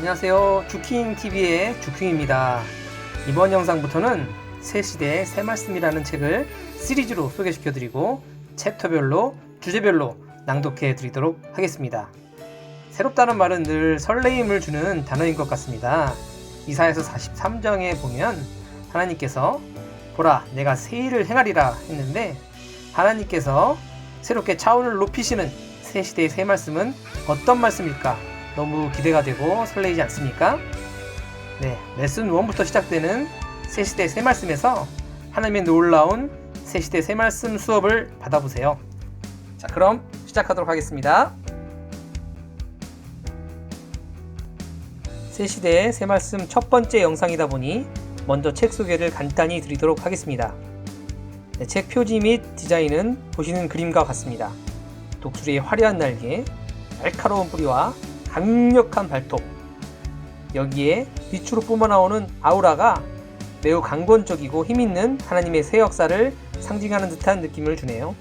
안녕하세요. 주킹TV의 주킹입니다. 이번 영상부터는 새시대의 새말씀이라는 책을 시리즈로 소개시켜드리고 챕터별로 주제별로 낭독해 드리도록 하겠습니다. 새롭다는 말은 늘 설레임을 주는 단어인 것 같습니다. 이사야서 43장에 보면 하나님께서 보라 내가 새 일을 행하리라 했는데 하나님께서 새롭게 차원을 높이시는 새시대의 새말씀은 어떤 말씀일까? 너무 기대가 되고 설레이지 않습니까? 네, 레슨 1부터 시작되는 새시대 새말씀에서 하나님의 놀라운 새시대 새말씀 수업을 받아보세요. 자, 그럼 시작하도록 하겠습니다. 새시대의 새말씀 첫 번째 영상이다 보니 먼저 책 소개를 간단히 드리도록 하겠습니다. 네, 책 표지 및 디자인은 보시는 그림과 같습니다. 독수리의 화려한 날개, 날카로운 뿌리와 강력한 발톱, 여기에 빛으로 뿜어나오는 아우라가 매우 강권적이고 힘있는 하나님의 새 역사를 상징하는 듯한 느낌을 주네요.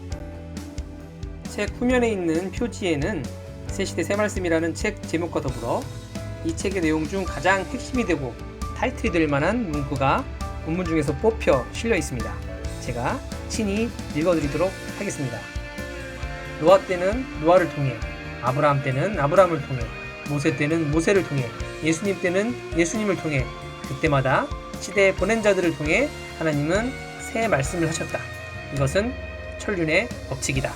책 후면에 있는 표지에는 새시대 새말씀이라는 책 제목과 더불어 이 책의 내용 중 가장 핵심이 되고 타이틀이 될 만한 문구가 본문 중에서 뽑혀 실려 있습니다. 제가 친히 읽어드리도록 하겠습니다. 노아 때는 노아를 통해, 아브라함 때는 아브라함을 통해, 모세 때는 모세를 통해, 예수님 때는 예수님을 통해, 그때마다 시대에 보낸 자들을 통해 하나님은 새 말씀을 하셨다. 이것은 천륜의 법칙이다.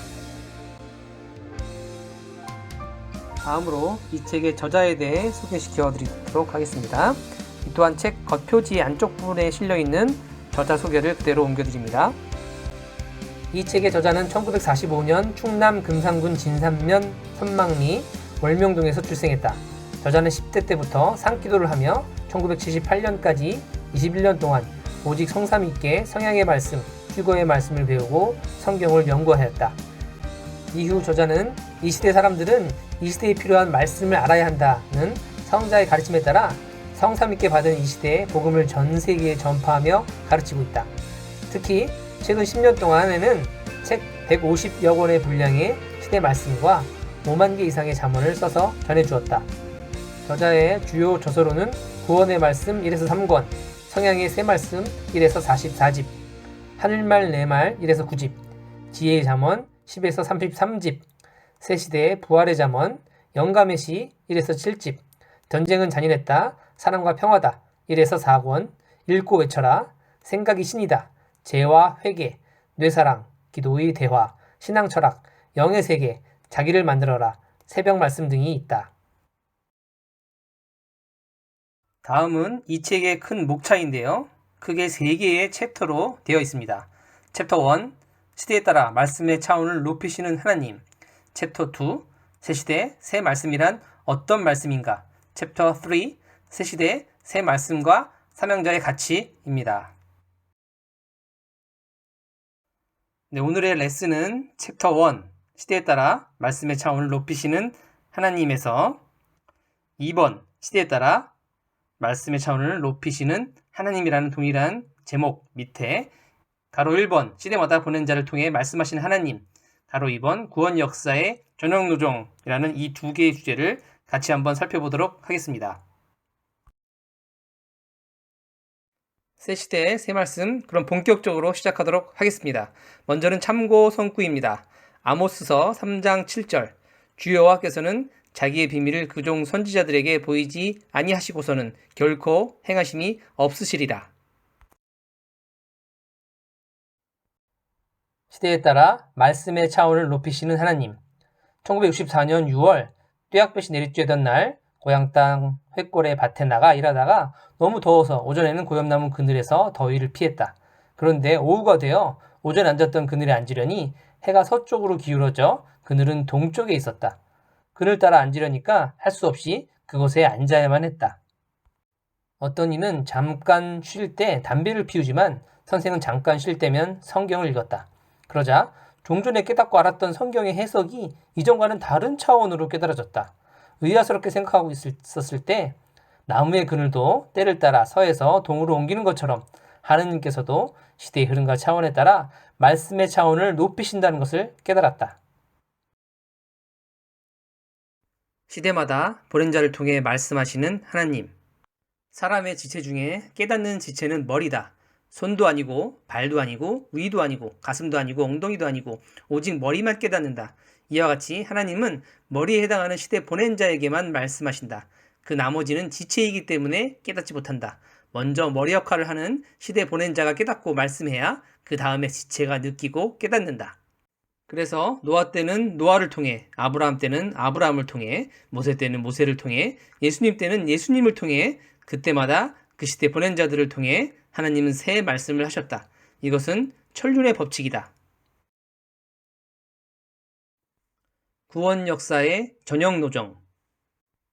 다음으로 이 책의 저자에 대해 소개시켜 드리도록 하겠습니다. 이 또한 책 겉표지 안쪽 부분에 실려있는 저자 소개를 그대로 옮겨드립니다. 이 책의 저자는 1945년 충남 금산군 진산면 선망리 월명동에서 출생했다. 저자는 10대 때부터 상기도를 하며 1978년까지 21년 동안 오직 성삼 있게 성향의 말씀, 휴거의 말씀을 배우고 성경을 연구하였다. 이후 저자는 이 시대 사람들은 이 시대에 필요한 말씀을 알아야 한다는 성자의 가르침에 따라 성삼 있게 받은 이 시대의 복음을 전 세계에 전파하며 가르치고 있다. 특히 최근 10년 동안에는 책 150여 권의 분량의 시대 말씀과 5만 개 이상의 잠언을 써서 전해주었다. 저자의 주요 저서로는 구원의 말씀 1에서 3권, 성향의 새 말씀 1에서 44집, 하늘말 내말 1에서 9집, 지혜의 잠언 10에서 33집, 새시대의 부활의 잠언, 영감의 시 1에서 7집, 전쟁은 잔인했다, 사랑과 평화다 1에서 4권, 읽고 외쳐라, 생각이 신이다, 죄와 회개, 뇌사랑, 기도의 대화, 신앙철학, 영의 세계, 자기를 만들어라, 새벽 말씀 등이 있다. 다음은 이 책의 큰 목차인데요. 크게 3개의 챕터로 되어 있습니다. 챕터 1, 시대에 따라 말씀의 차원을 높이시는 하나님. 챕터 2, 새시대 새 말씀이란 어떤 말씀인가. 챕터 3, 새시대 새 말씀과 사명자의 가치입니다. 네, 오늘의 레슨은 챕터 1, 시대에 따라 말씀의 차원을 높이시는 하나님에서 2번, 시대에 따라 말씀의 차원을 높이시는 하나님이라는 동일한 제목 밑에 가로 1번, 시대마다 보낸 자를 통해 말씀하시는 하나님, 가로 2번, 구원 역사의 저녁노종이라는 이 두 개의 주제를 같이 한번 살펴보도록 하겠습니다. 새 시대의 새 말씀, 그럼 본격적으로 시작하도록 하겠습니다. 먼저는 참고 성구입니다. 아모스서 3장 7절, 주 여호와께서는 자기의 비밀을 그종 선지자들에게 보이지 아니하시고서는 결코 행하심이 없으시리라. 시대에 따라 말씀의 차원을 높이시는 하나님. 1964년 6월 뙤약볕이 내리쬐던 날 고향 땅 횟골의 밭에 나가 일하다가 너무 더워서 오전에는 고염나무 그늘에서 더위를 피했다. 그런데 오후가 되어 오전에 앉았던 그늘에 앉으려니 해가 서쪽으로 기울어져 그늘은 동쪽에 있었다. 그늘 따라 앉으려니까 할 수 없이 그곳에 앉아야만 했다. 어떤 이는 잠깐 쉴 때 담배를 피우지만 선생은 잠깐 쉴 때면 성경을 읽었다. 그러자 종전에 깨닫고 알았던 성경의 해석이 이전과는 다른 차원으로 깨달아졌다. 의아스럽게 생각하고 있었을 때 나무의 그늘도 때를 따라 서에서 동으로 옮기는 것처럼 하느님께서도 시대의 흐름과 차원에 따라 말씀의 차원을 높이신다는 것을 깨달았다. 시대마다 보낸 자를 통해 말씀하시는 하나님. 사람의 지체 중에 깨닫는 지체는 머리다. 손도 아니고 발도 아니고 위도 아니고 가슴도 아니고 엉덩이도 아니고 오직 머리만 깨닫는다. 이와 같이 하나님은 머리에 해당하는 시대 보낸 자에게만 말씀하신다. 그 나머지는 지체이기 때문에 깨닫지 못한다. 먼저 머리 역할을 하는 시대 보낸 자가 깨닫고 말씀해야 그 다음에 지체가 느끼고 깨닫는다. 그래서 노아 때는 노아를 통해, 아브라함 때는 아브라함을 통해, 모세 때는 모세를 통해, 예수님 때는 예수님을 통해 그때마다 그 시대 보낸 자들을 통해 하나님은 새 말씀을 하셨다. 이것은 천륜의 법칙이다. 구원 역사의 전형 노정.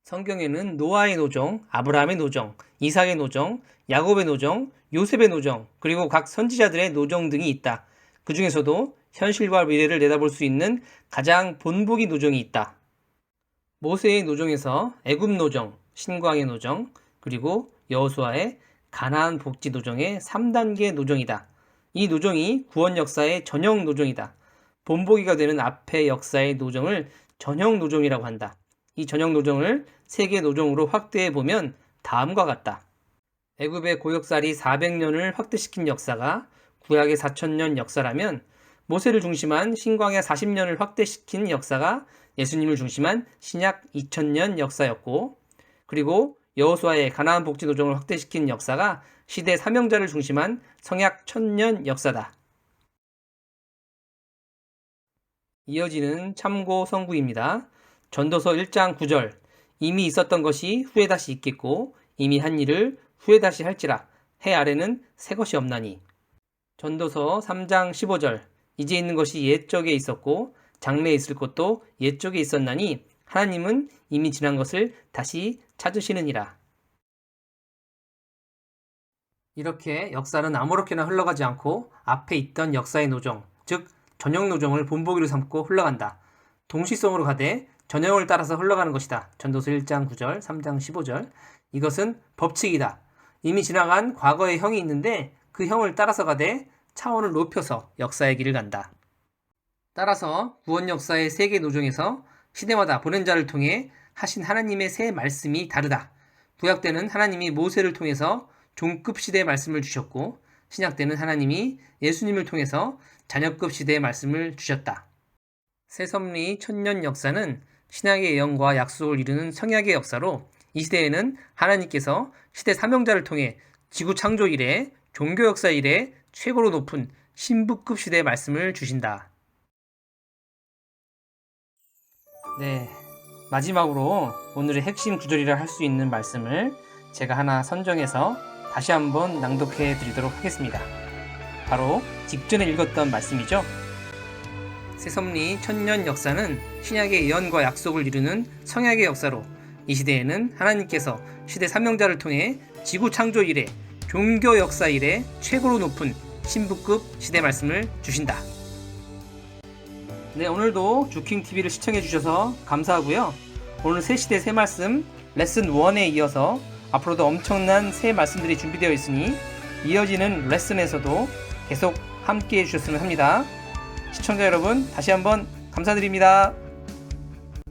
성경에는 노아의 노정, 아브라함의 노정, 이삭의 노정, 야곱의 노정, 요셉의 노정, 그리고 각 선지자들의 노정 등이 있다. 그 중에서도 현실과 미래를 내다볼 수 있는 가장 본보기 노정이 있다. 모세의 노정에서 애굽 노정, 신광의 노정, 그리고 여호수아의 가나안 복지 노정의 3단계 노정이다. 이 노정이 구원 역사의 전형 노정이다. 본보기가 되는 앞의 역사의 노정을 전형 노정이라고 한다. 이 전형 노정을 세계 노정으로 확대해 보면 다음과 같다. 애굽의 고역살이 400년을 확대시킨 역사가 구약의 4000년 역사라면 모세를 중심한 신광의 40년을 확대시킨 역사가 예수님을 중심한 신약 2000년 역사였고, 그리고 여호수아의 가나안 복지 노정을 확대시킨 역사가 시대 사명자를 중심한 성약 1000년 역사다. 이어지는 참고 선구입니다. 전도서 1장 9절. 이미 있었던 것이 후에 다시 있겠고 이미 한 일을 후에 다시 할지라 해 아래는 새 것이 없나니. 전도서 3장 15절. 이제 있는 것이 옛적에 있었고 장래에 있을 것도 옛적에 있었나니 하나님은 이미 지난 것을 다시 찾으시느니라. 이렇게 역사는 아무렇게나 흘러가지 않고 앞에 있던 역사의 노정, 즉 전형 노정을 본보기로 삼고 흘러간다. 동시성으로 가되 전형을 따라서 흘러가는 것이다. 전도서 1장 9절, 3장 15절. 이것은 법칙이다. 이미 지나간 과거의 형이 있는데 그 형을 따라서 가되 차원을 높여서 역사의 길을 간다. 따라서 구원 역사의 세계 노정에서 시대마다 보낸 자를 통해 하신 하나님의 새 말씀이 다르다. 구약 때는 하나님이 모세를 통해서 종급 시대의 말씀을 주셨고 신약 때는 하나님이 예수님을 통해서 자녀급 시대의 말씀을 주셨다. 새섭리 천년 역사는 신약의 예언과 약속을 이루는 성약의 역사로 이 시대에는 하나님께서 시대 사명자를 통해 지구 창조 이래 종교 역사 이래 최고로 높은 신부급 시대의 말씀을 주신다. 네, 마지막으로 오늘의 핵심 구절이라 할 수 있는 말씀을 제가 하나 선정해서 다시 한번 낭독해 드리도록 하겠습니다. 바로 직전에 읽었던 말씀이죠. 새섭리 천년 역사는 신약의 예언과 약속을 이루는 성약의 역사로 이 시대에는 하나님께서 시대 사명자를 통해 지구 창조 이래 종교 역사 이래 최고로 높은 신부급 시대 말씀을 주신다. 네, 오늘도 주킹TV를 시청해 주셔서 감사하고요. 오늘 새 시대 새 말씀 레슨 1에 이어서 앞으로도 엄청난 새 말씀들이 준비되어 있으니 이어지는 레슨에서도 계속 함께 해주셨으면 합니다. 시청자 여러분 다시 한번 감사드립니다.